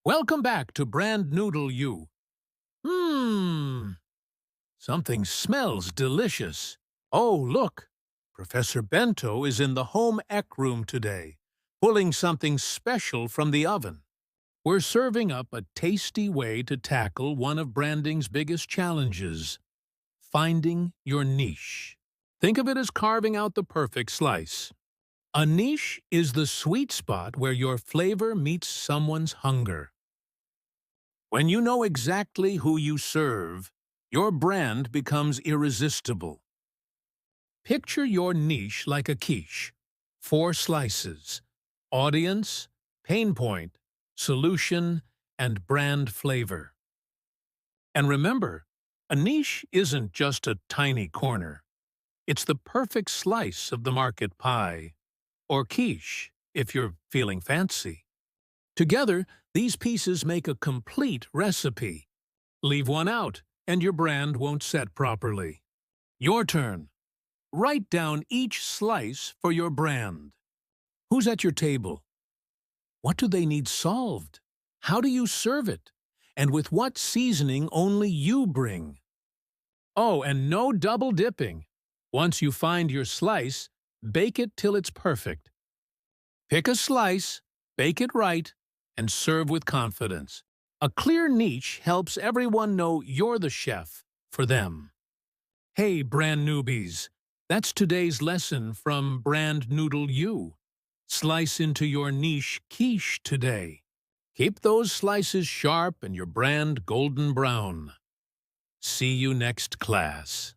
Welcome back to Brandnoodle U. Mmm, something smells delicious. Oh, look, Professor Bento is in the home ec room today, pulling something special from the oven. We're serving up a tasty way to tackle one of branding's biggest challenges, finding your niche. Think of it as carving out the perfect slice. A niche is the sweet spot where your flavor meets someone's hunger. When you know exactly who you serve, your brand becomes irresistible. Picture your niche like a quiche. 4 slices: audience, pain point, solution, and brand flavor. And remember, a niche isn't just a tiny corner. It's the perfect slice of the market pie, or quiche, if you're feeling fancy. Together, these pieces make a complete recipe. Leave one out, and your brand won't set properly. Your turn. Write down each slice for your brand. Who's at your table? What do they need solved? How do you serve it? And with what seasoning only you bring? Oh, and no double dipping. Once you find your slice, bake it till it's perfect. Pick a slice, bake it right, and serve with confidence. A clear niche helps everyone know you're the chef for them. Hey, brand newbies, that's today's lesson from Brandnoodle U. Slice into your niche quiche today. Keep those slices sharp and your brand golden brown. See you next class.